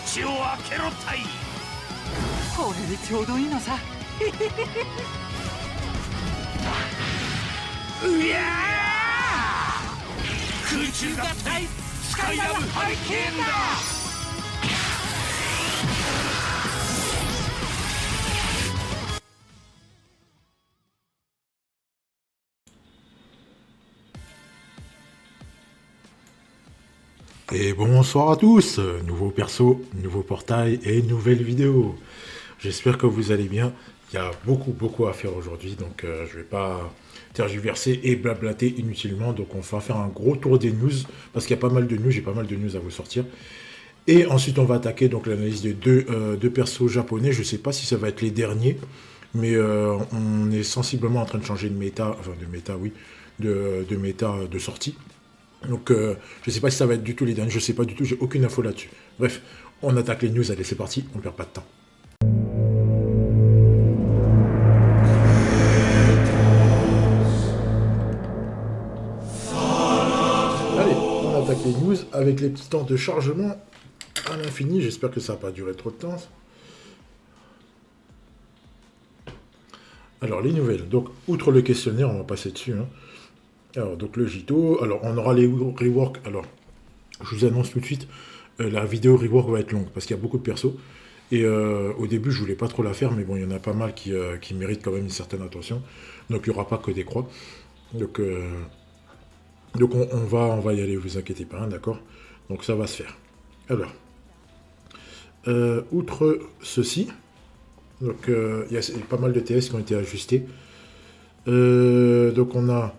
口を開けろたい。これでちょうどいいのさ。うやー、空中合体スカイラブハリケーンだ。Et bonsoir à tous, nouveau perso, nouveau portail et nouvelle vidéo. J'espère que vous allez bien. Il y a beaucoup à faire aujourd'hui, donc je vais pas tergiverser et blablater inutilement. Donc on va faire un gros tour des news, parce qu'il y a pas mal de news, j'ai pas mal de news à vous sortir. Et ensuite on va attaquer donc l'analyse des deux persos japonais. Je sais pas si ça va être les derniers, mais on est sensiblement en train de changer de méta, enfin de méta oui, de méta de sortie. Donc, je sais pas si ça va être du tout les derniers, je sais pas du tout, j'ai aucune info là-dessus. Bref, on attaque les news, allez, c'est parti, on perd pas de temps. Allez, on attaque les news avec les petits temps de chargement à l'infini, j'espère que ça va pas durer trop de temps. Alors, les nouvelles, donc, outre le questionnaire, on va passer dessus, hein. Alors, donc le Jito, alors on aura les reworks, alors je vous annonce tout de suite, la vidéo rework va être longue, parce qu'il y a beaucoup de persos, et au début je voulais pas trop la faire, mais bon, il y en a pas mal qui méritent quand même une certaine attention, donc il n'y aura pas que des croix, donc on va y aller, vous inquiétez pas, hein, d'accord, donc ça va se faire. Alors, outre ceci, donc il y a pas mal de TS qui ont été ajustés, donc on a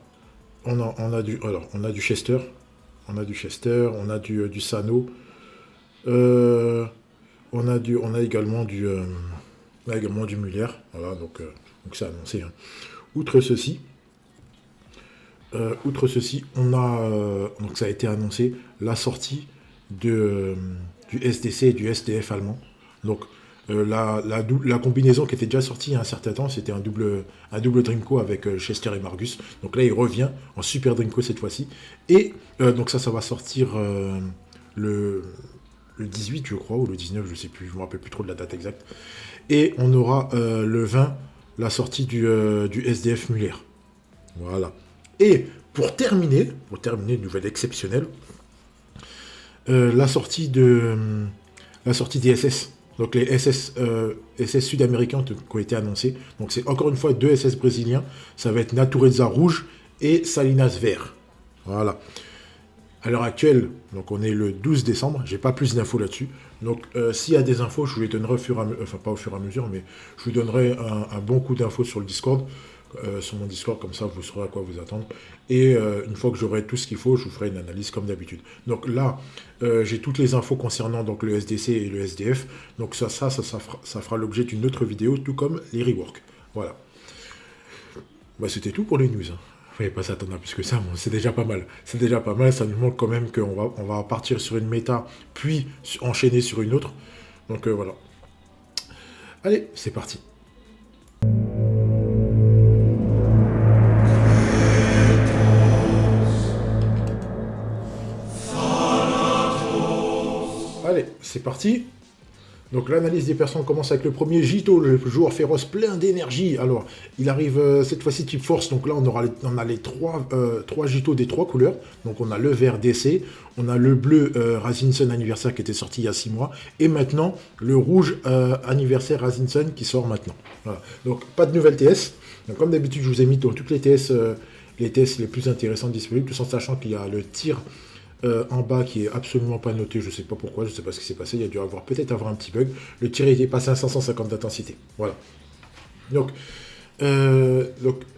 du Chester, on a du Sano, on a également du Muller, voilà, donc c'est annoncé, hein. Outre ceci, on a, donc ça a été annoncé, la sortie du SDC et du SDF allemand, donc la combinaison qui était déjà sortie il y a un certain temps, c'était un double Dreamco avec Chester et Margus. Donc là, il revient en Super Dreamco cette fois-ci. Et donc ça va sortir le 18, je crois, ou le 19, je sais plus, je me rappelle plus trop de la date exacte. Et on aura le 20, la sortie du SDF Muller. Voilà. Et pour terminer, une nouvelle exceptionnelle, la sortie des SS. Donc les SS sud-américains qui ont été annoncés. Donc c'est encore une fois 2 SS brésiliens. Ça va être Natureza rouge et Salinas vert. Voilà. À l'heure actuelle, donc on est le 12 décembre. J'ai pas plus d'infos là-dessus. Donc s'il y a des infos, je vous les donnerai pas au fur et à mesure, mais je vous donnerai un bon coup d'infos sur le Discord. Sur mon Discord, comme ça vous saurez à quoi vous attendre, et une fois que j'aurai tout ce qu'il faut, je vous ferai une analyse comme d'habitude. Donc là j'ai toutes les infos concernant donc le SDC et le SDF, donc ça fera l'objet d'une autre vidéo, tout comme les reworks. Voilà, bah, c'était tout pour les news, hein. Il ne fallait pas s'attendre à plus que ça, bon, c'est déjà pas mal, ça nous montre quand même qu'on va partir sur une méta, puis enchaîner sur une autre, donc voilà. Allez, c'est parti. Allez, c'est parti. Donc l'analyse des personnes commence avec le premier Jito, le joueur féroce plein d'énergie. Alors, il arrive cette fois-ci type force, donc là on a les trois Jito des 3 couleurs. Donc on a le vert DC, on a le bleu Razinson anniversaire qui était sorti il y a 6 mois, et maintenant le rouge anniversaire Razinson qui sort maintenant. Voilà. Donc pas de nouvelles TS. Donc, comme d'habitude, je vous ai mis dans toutes les TS les plus intéressantes disponibles, tout en sachant qu'il y a le tir en bas qui est absolument pas noté, je sais pas pourquoi, je sais pas ce qui s'est passé, il y a dû peut-être avoir un petit bug. Le tir était passé à 550 d'intensité. Voilà. Donc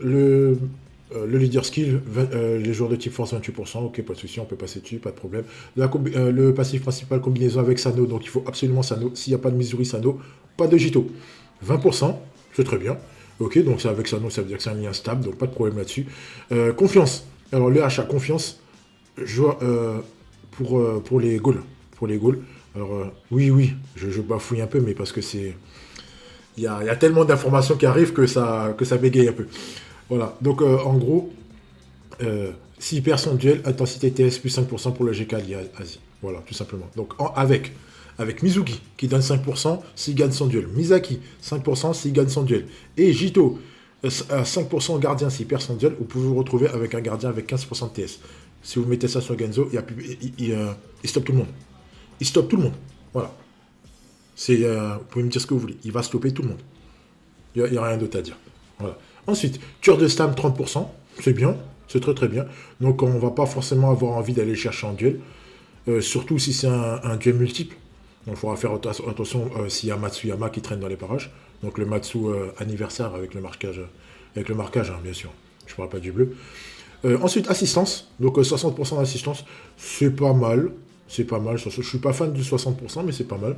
le leader skill, les joueurs de type force 28%, ok, pas de souci, on peut passer dessus, pas de problème. Le passif principal combinaison avec Sano, donc il faut absolument Sano. S'il n'y a pas de Missouri Sano, pas de Jito. 20%, c'est très bien. Ok, donc c'est avec Sano, ça veut dire que c'est un lien stable, donc pas de problème là-dessus. Confiance. Alors le achat confiance. Pour les Gauls. Alors, oui, je bafouille un peu, mais parce que c'est... Il y a tellement d'informations qui arrivent que ça bégaye un peu. Voilà, donc en gros, 6 perd son duel, intensité TS plus 5% pour le GK Asie. Voilà, tout simplement. Donc avec avec Mizuki, qui donne 5% s'il gagne son duel. Misaki, 5% s'il gagne son duel. Et Jito, 5% gardien s'il perd son duel. Vous pouvez vous retrouver avec un gardien avec 15% de TS. Si vous mettez ça sur Genzo, il stoppe tout le monde. Il stoppe tout le monde. Voilà. Vous pouvez me dire ce que vous voulez. Il va stopper tout le monde. Il n'y a rien d'autre à dire. Voilà. Ensuite, tueur de stam, 30%. C'est bien. C'est très très bien. Donc on ne va pas forcément avoir envie d'aller chercher en duel. Surtout si c'est un duel multiple. Donc il faudra faire attention s'il y a Matsuyama qui traîne dans les parages. Donc le Matsu anniversaire avec le marquage, hein, bien sûr. Je ne parle pas du bleu. Ensuite, assistance. Donc 60% d'assistance. C'est pas mal. C'est pas mal. Je ne suis pas fan du 60%, mais c'est pas mal.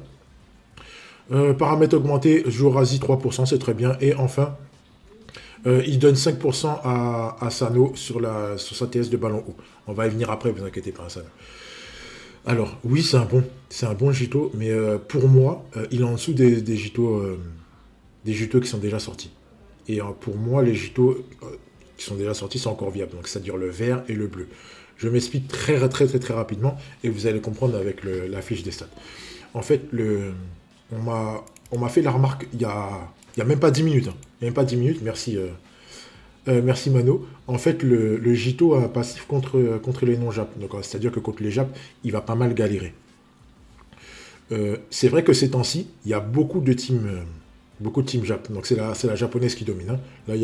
Paramètres augmentés, Jorazi 3%, c'est très bien. Et enfin, il donne 5% à Sano sur sa TS de ballon haut. On va y venir après, vous inquiétez pas, Sano. Alors, oui, c'est un bon Jito, mais pour moi, il est en dessous des Jitos qui sont déjà sortis. Et pour moi, les Jitos qui sont déjà sortis sont encore viables. Donc, c'est-à-dire le vert et le bleu. Je m'explique très rapidement et vous allez comprendre avec la fiche des stats. En fait, on m'a fait la remarque il y a même pas 10 minutes. Hein. Il n'y a même pas 10 minutes, merci. Merci Mano. En fait, le Jito a un passif contre les non-Jap. C'est-à-dire que contre les Jap, il va pas mal galérer. C'est vrai que ces temps-ci, il y a beaucoup de teams Jap. Donc c'est la japonaise qui domine. Hein. Là, il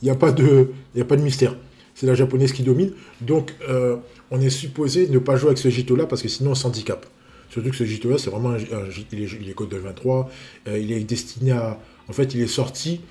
n'y a pas de mystère. C'est la japonaise qui domine. Donc, on est supposé ne pas jouer avec ce Jito-là parce que sinon on s'handicape. Surtout que ce Jito-là, c'est vraiment il est code de 23. Il est destiné à... En fait, il est sorti...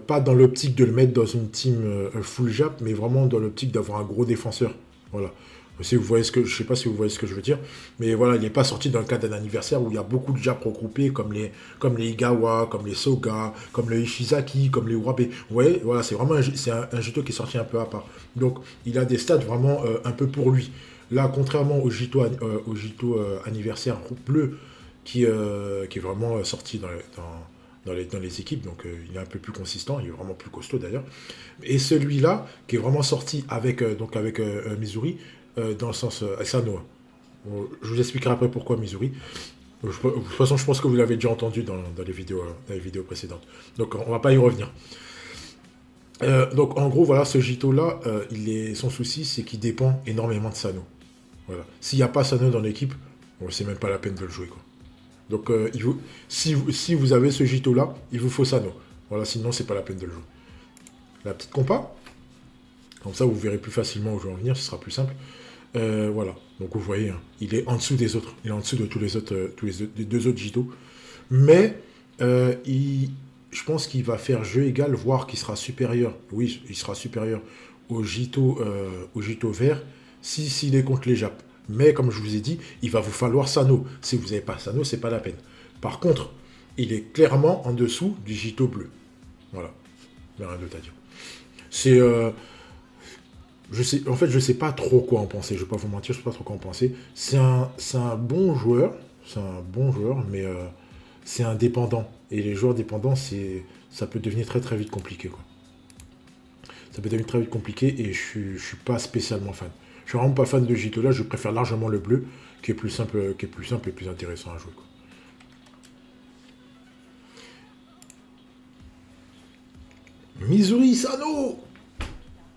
pas dans l'optique de le mettre dans une team full Jap, mais vraiment dans l'optique d'avoir un gros défenseur. Voilà. Si vous voyez je sais pas si vous voyez ce que je veux dire, mais voilà, il n'est pas sorti dans le cadre d'un anniversaire où il y a beaucoup de Jap regroupés, comme les Igawa, comme les Soga, comme le Ishizaki, comme les Urabe. Vous voyez, voilà, c'est vraiment un Jito qui est sorti un peu à part. Donc, il a des stats vraiment un peu pour lui. Là, contrairement au Jito anniversaire bleu, qui est vraiment sorti dans les équipes, donc il est un peu plus consistant, il est vraiment plus costaud d'ailleurs. Et celui-là, qui est vraiment sorti avec Missouri, dans le sens Sano. Je vous expliquerai après pourquoi Missouri. De toute façon, je pense que vous l'avez déjà entendu dans les vidéos précédentes. Donc on va pas y revenir. Donc en gros, voilà, ce Jito-là, son souci, c'est qu'il dépend énormément de Sano. Voilà. S'il n'y a pas Sano dans l'équipe, c'est même pas la peine de le jouer, quoi. Donc, si vous avez ce Jito-là, il vous faut Sano. Voilà, sinon, c'est pas la peine de le jouer. La petite compa. Comme ça, vous verrez plus facilement où je vais en venir, ce sera plus simple. Voilà. Donc, vous voyez, hein, il est en dessous des autres. Il est en dessous de des deux autres Jito. Mais, je pense qu'il va faire jeu égal, voire qu'il sera supérieur. Oui, il sera supérieur au Jito vert s'il est contre les Japs. Mais comme je vous ai dit, il va vous falloir Sano. Si vous n'avez pas Sano, c'est pas la peine. Par contre, il est clairement en dessous du Jito bleu. Voilà. Il n'y a rien d'autre à dire. C'est... je sais pas trop quoi en penser. Je ne vais pas vous mentir, je ne sais pas trop quoi en penser. C'est un bon joueur. C'est un bon joueur, mais c'est un dépendant. Et les joueurs dépendants, ça peut devenir très très vite compliqué, quoi. Ça peut devenir très vite compliqué et je ne suis pas spécialement fan. Je suis vraiment pas fan de Jito là, je préfère largement le bleu, qui est plus simple et plus intéressant à jouer, quoi. Missouri Sano.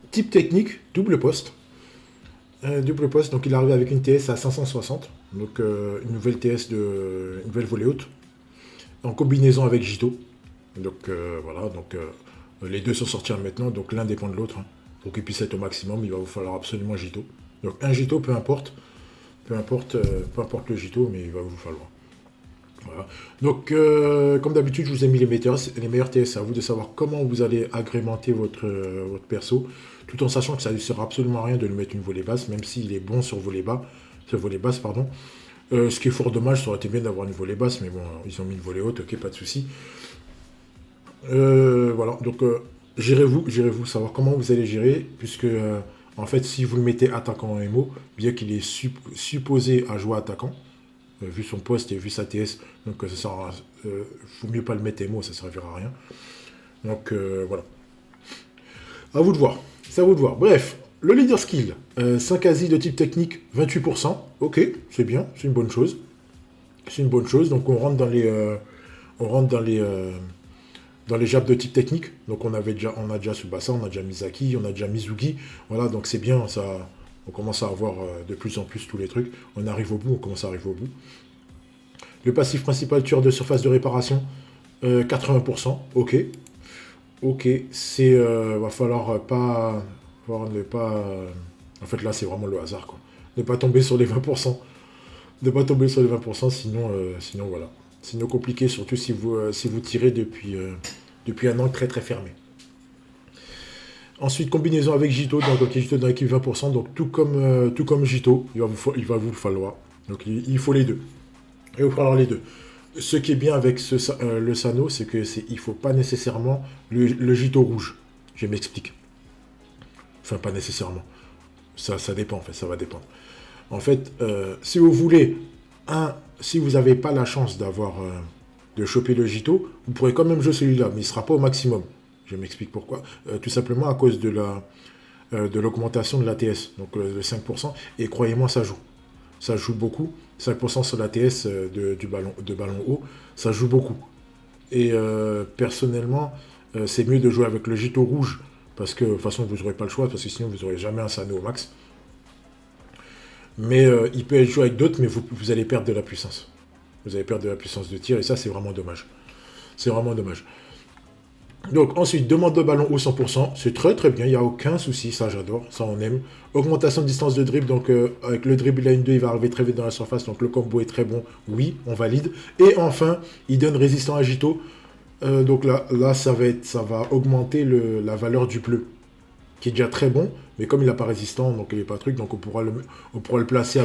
Type technique, double poste. Donc il est arrivé avec une TS à 560, donc une nouvelle TS une nouvelle volée haute, en combinaison avec Jito. Donc voilà, donc les deux sont sortis maintenant, donc l'un dépend de l'autre. Hein. Pour qu'il puisse être au maximum, il va vous falloir absolument Jito. Donc un Jito, peu importe le Jito, mais il va vous falloir. Voilà. Donc comme d'habitude, je vous ai mis les meilleurs TS. À vous de savoir comment vous allez agrémenter votre perso, tout en sachant que ça ne sert absolument à rien de lui mettre une volée basse, même s'il est bon sur volée basse, pardon. Ce qui est fort dommage, ça aurait été bien d'avoir une volée basse, mais bon, ils ont mis une volée haute, ok, pas de souci. Voilà, donc gérez-vous, savoir comment vous allez gérer, puisque en fait, si vous le mettez attaquant en MO, bien qu'il est supposé à jouer attaquant, vu son poste et vu sa TS, donc ça sert à, faut mieux pas le mettre MO, ça ne servira à rien. Donc voilà. À vous de voir. C'est à vous de voir. Bref, le leader skill, 5 ASI de type technique, 28%. Ok, c'est bien, c'est une bonne chose. C'est une bonne chose. Donc on rentre dans les, dans les jabs de type technique. Donc on a déjà Tsubasa, on a déjà Misaki, on a déjà Mizugi. Voilà, donc c'est bien, ça, on commence à avoir de plus en plus tous les trucs. On arrive au bout, on commence à arriver au bout. Le passif principal, tueur de surface de réparation, 80%, ok. Ok, c'est, va falloir pas, ne pas, en fait là c'est vraiment le hasard quoi. Ne pas tomber sur les 20%. Ne pas tomber sur les 20%, sinon voilà. Sinon compliqué, surtout si vous tirez depuis un angle très très fermé. Ensuite, combinaison avec Jito, donc Jito dans l'équipe 20%, donc tout comme Jito, il va vous le falloir. Donc il faut les deux. Il va falloir les deux. Ce qui est bien avec le Sano, c'est que il faut pas nécessairement le Jito rouge. Je m'explique. Enfin, pas nécessairement. Ça dépend, en fait, ça va dépendre. En fait, si vous voulez, si vous n'avez pas la chance de choper le Jito, vous pourrez quand même jouer celui-là, mais il ne sera pas au maximum. Je m'explique pourquoi. Tout simplement à cause de l'augmentation de l'ATS, donc de 5%. Et croyez-moi, ça joue. Ça joue beaucoup. 5% sur l'ATS de ballon haut, ça joue beaucoup. Et personnellement, c'est mieux de jouer avec le Jito rouge, parce que de toute façon, vous n'aurez pas le choix, parce que sinon, vous n'aurez jamais un Sano au max. Mais il peut être joué avec d'autres, mais vous allez perdre de la puissance. Vous allez perdre de la puissance de tir, et ça, c'est vraiment dommage. C'est vraiment dommage. Donc, ensuite, demande de ballon haut 100%. C'est très très bien, il n'y a aucun souci, ça j'adore, ça on aime. Augmentation de distance de dribble, donc avec le dribble line 2, il va arriver très vite dans la surface, donc le combo est très bon, oui, on valide. Et enfin, il donne résistant à Jito. Donc là ça va augmenter la valeur du bleu, qui est déjà très bon, mais comme il n'a pas résistant, donc il n'est pas truc, donc on pourra le placer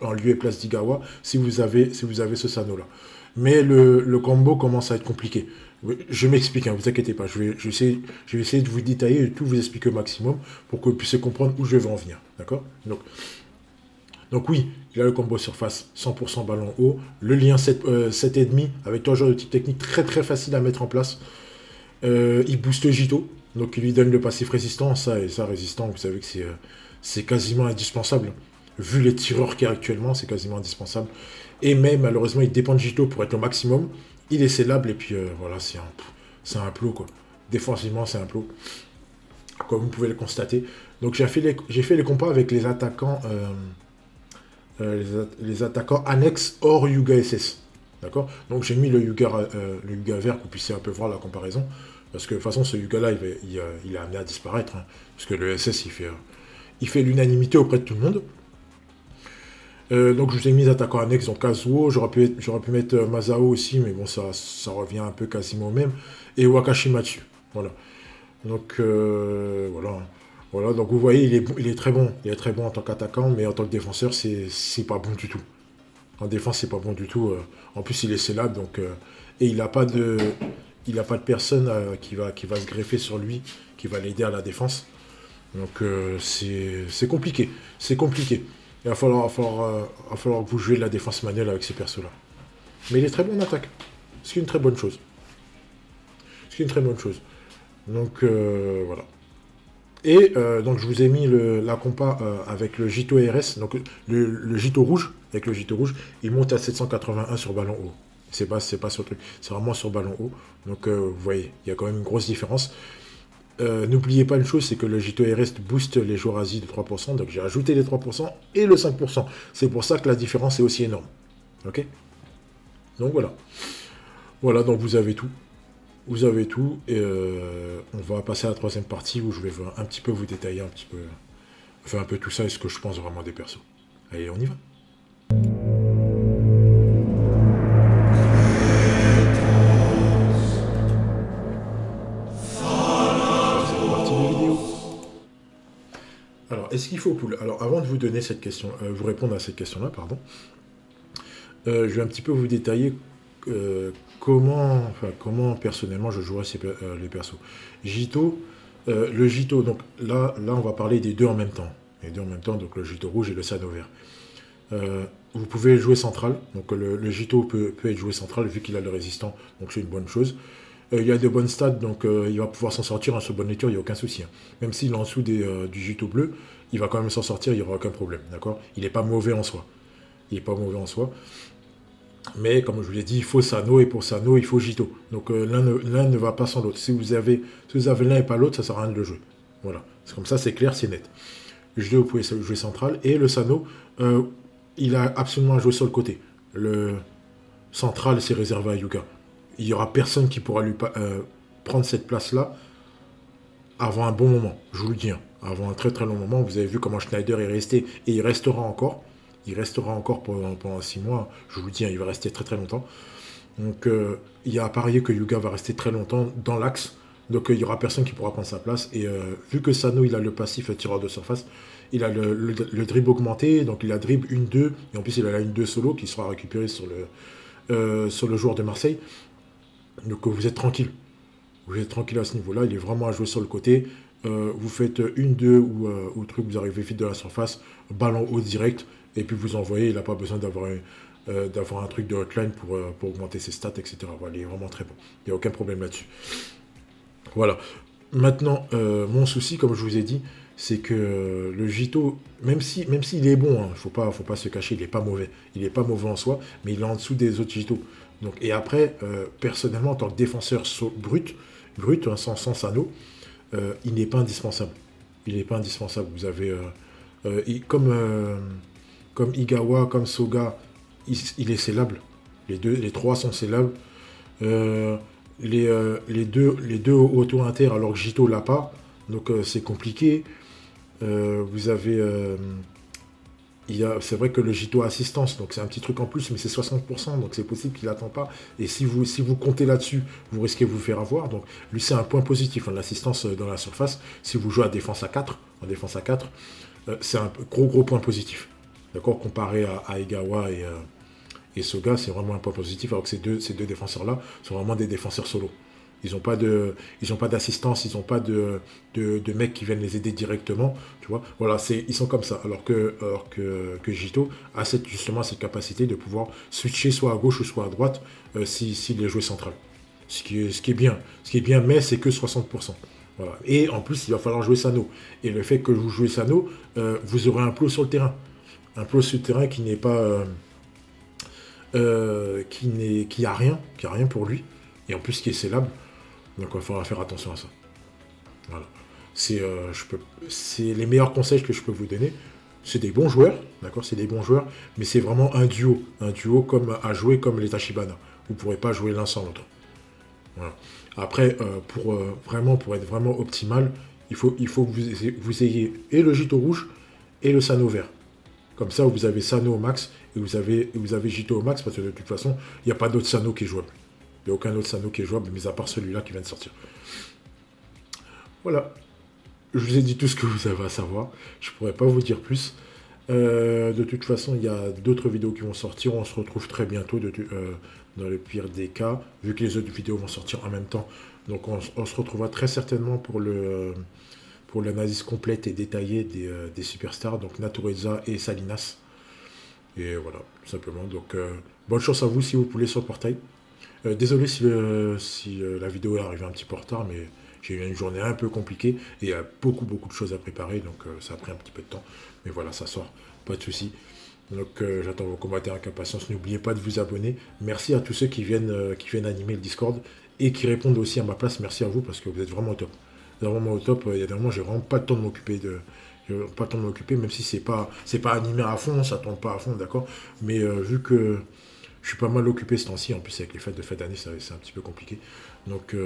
en lieu et place d'Igawa si vous avez ce Sano là. Mais le combo commence à être compliqué. Je m'explique, hein, vous inquiétez pas, je vais essayer de vous détailler et de tout vous expliquer au maximum pour que vous puissiez comprendre où je vais en venir, d'accord? Donc oui, il a le combo surface 100% ballon haut, le lien 7,5 avec 3 joueurs de type technique très très facile à mettre en place. Il booste Jito, donc il lui donne le passif résistant, ça résistant, vous savez que c'est quasiment indispensable. Vu les tireurs qu'il y a actuellement, c'est quasiment indispensable. Et même, malheureusement, il dépend de Jito pour être au maximum. Il est scellable, et puis voilà, c'est un plot, quoi. Défensivement, c'est un plot. Comme vous pouvez le constater. Donc j'ai fait les compas avec les attaquants annexes hors Yuga SS. D'accord? Donc j'ai mis le Yuga vert pour que vous puissiez un peu voir la comparaison. Parce que de toute façon, ce Yuga-là, il est amené à disparaître. Hein, parce que le SS, il fait l'unanimité auprès de tout le monde. Donc je vous ai mis attaquant annexe, donc Kazuo, j'aurais pu mettre Masao aussi, mais bon, ça revient un peu quasiment au même. Et Wakashimatsu, voilà. Donc voilà, donc vous voyez, il est très bon. Il est très bon en tant qu'attaquant, mais en tant que défenseur, c'est pas bon du tout. En défense, c'est pas bon du tout. En plus, il est scellable, donc et il n'a pas de personne qui va se greffer sur lui, qui va l'aider à la défense. Donc c'est compliqué. C'est compliqué. Il va falloir que vous jouiez de la défense manuelle avec ces persos-là. Mais il est très bon en attaque. Ce qui est une très bonne chose. Donc, voilà. Et donc, je vous ai mis la compa avec le Jito RS. Donc, le Jito rouge. Avec le Jito rouge, il monte à 781 sur ballon haut. C'est pas sur le truc. C'est vraiment sur ballon haut. Donc, vous voyez, il y a quand même une grosse différence. N'oubliez pas une chose, c'est que le Jito RS booste les joueurs Asie de 3%, donc j'ai ajouté les 3% et le 5%. C'est pour ça que la différence est aussi énorme. Ok? Donc voilà. Voilà, donc vous avez tout. Et on va passer à la troisième partie où je vais un petit peu vous détailler un peu tout ça et ce que je pense vraiment des persos. Allez, on y va. Alors, est-ce qu'il faut pool? Alors, avant de vous donner cette question, vous répondre à cette question-là, pardon, je vais un petit peu vous détailler comment personnellement je jouerais les persos. Jito, le Jito, donc là, on va parler des deux en même temps. Les deux en même temps, donc le Jito rouge et le Sano vert. Vous pouvez jouer central, donc le Jito peut être joué central vu qu'il a le résistant, donc c'est une bonne chose. Il y a de bonnes stats, donc il va pouvoir s'en sortir sur bonne lecture, il n'y a aucun souci. Hein. Même s'il est en dessous du Jito bleu, il va quand même s'en sortir, il n'y aura aucun problème, d'accord? Il n'est pas mauvais en soi. Mais comme je vous l'ai dit, il faut Sano, et pour Sano, il faut Jito. Donc l'un ne va pas sans l'autre. Si vous avez l'un et pas l'autre, ça sert à rien de le jouer. Voilà. C'est comme ça, c'est clair, c'est net. Jito, vous pouvez jouer central. Et le Sano, il a absolument à jouer sur le côté. Le central, c'est réservé à Yuga. Il n'y aura personne qui pourra lui prendre cette place-là avant un bon moment. Je vous le dis. Hein. Avant un très très long moment. Vous avez vu comment Schneider est resté. Et il restera encore. Il restera encore pendant 6 mois. Je vous le dis, hein, il va rester très très longtemps. Donc, il y a à parier que Yuga va rester très longtemps dans l'axe. Donc, il n'y aura personne qui pourra prendre sa place. Et vu que Sano, il a le passif tireur de surface, il a le dribble augmenté. Donc, il a dribble 1-2. Et en plus, il a la 1-2 solo qui sera récupérée sur le joueur de Marseille. Donc, vous êtes tranquille. Vous êtes tranquille à ce niveau-là. Il est vraiment à jouer sur le côté. Vous faites 1-2 ou truc, vous arrivez vite de la surface. Ballon haut direct. Et puis vous envoyez, il n'a pas besoin d'avoir un truc de hotline pour augmenter ses stats, etc. Voilà, il est vraiment très bon. Il n'y a aucun problème là-dessus. Voilà. Maintenant, mon souci, comme je vous ai dit, c'est que le Jito, même s'il est bon, hein, faut pas se cacher, il n'est pas mauvais. Il n'est pas mauvais en soi, mais il est en dessous des autres Jito. Donc, et après, personnellement, en tant que défenseur brut, hein, sans Sano, il n'est pas indispensable. Il n'est pas indispensable. Vous avez... comme Igawa, comme Soga, il est scellable. Les trois sont scellables. Les deux auto-inter, alors que Jito l'a pas. Donc c'est compliqué. Vous avez... c'est vrai que le Jito a assistance, donc c'est un petit truc en plus, mais c'est 60%, donc c'est possible qu'il n'attend pas. Et si vous comptez là-dessus, vous risquez de vous faire avoir. Donc lui, c'est un point positif, hein, l'assistance dans la surface. Si vous jouez en défense à 4, c'est un gros point positif. D'accord, comparé à Egawa et Soga, c'est vraiment un point positif, alors que ces deux défenseurs-là sont vraiment des défenseurs solo. Ils n'ont pas d'assistance, ils n'ont pas de mecs qui viennent les aider directement, tu vois. Voilà, ils sont comme ça, alors que Jito a justement cette capacité de pouvoir switcher soit à gauche ou soit à droite s'il est joué central. Ce qui est bien, mais c'est que 60%. Voilà. Et en plus, il va falloir jouer Sano. Et le fait que vous jouez Sano, vous aurez un plot sur le terrain. Un plot sur le terrain qui n'est pas... qui a rien pour lui. Et en plus, qui est scellable. Donc, il va falloir faire attention à ça. Voilà. C'est les meilleurs conseils que je peux vous donner. C'est des bons joueurs, d'accord, c'est des bons joueurs, mais c'est vraiment un duo comme à jouer comme les Tachibana. Vous ne pourrez pas jouer l'un sans l'autre. Voilà. Après, pour être vraiment optimal, il faut que vous ayez et le Jito rouge et le Sano vert. Comme ça, vous avez Sano au max et vous avez Jito au max, parce que de toute façon, il n'y a pas d'autre Sano qui est jouable. Il n'y a aucun autre Sano qui est jouable, mis à part celui-là qui vient de sortir. Voilà. Je vous ai dit tout ce que vous avez à savoir. Je ne pourrais pas vous dire plus. De toute façon, il y a d'autres vidéos qui vont sortir. On se retrouve très bientôt dans le pire des cas, vu que les autres vidéos vont sortir en même temps. Donc on se retrouvera très certainement pour l'analyse complète et détaillée des superstars, donc Natureza et Salinas. Et voilà, tout simplement. Donc bonne chance à vous si vous pouvez sur le portail. Désolé si la vidéo est arrivée un petit peu en retard, mais j'ai eu une journée un peu compliquée et il y a beaucoup de choses à préparer, donc ça a pris un petit peu de temps. Mais voilà, ça sort, pas de souci. Donc j'attends vos commentaires avec impatience. N'oubliez pas de vous abonner. Merci à tous ceux qui viennent animer le Discord et qui répondent aussi à ma place. Merci à vous parce que vous êtes vraiment au top. Vous êtes vraiment au top. Il y a des moments, j'ai vraiment pas le temps de m'occuper même si c'est pas animé à fond, ça tourne pas à fond, d'accord. Mais vu que je suis pas mal occupé ce temps-ci, en plus avec les fêtes de fin d'année, c'est un petit peu compliqué. Donc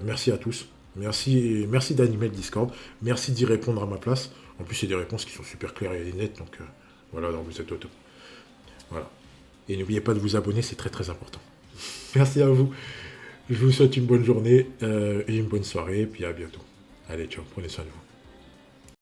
merci à tous. Merci d'animer le Discord. Merci d'y répondre à ma place. En plus, c'est des réponses qui sont super claires et nettes. Donc voilà, donc vous êtes au top. Voilà. Et n'oubliez pas de vous abonner, c'est très très important. Merci à vous. Je vous souhaite une bonne journée et une bonne soirée. Et puis à bientôt. Allez, ciao, prenez soin de vous.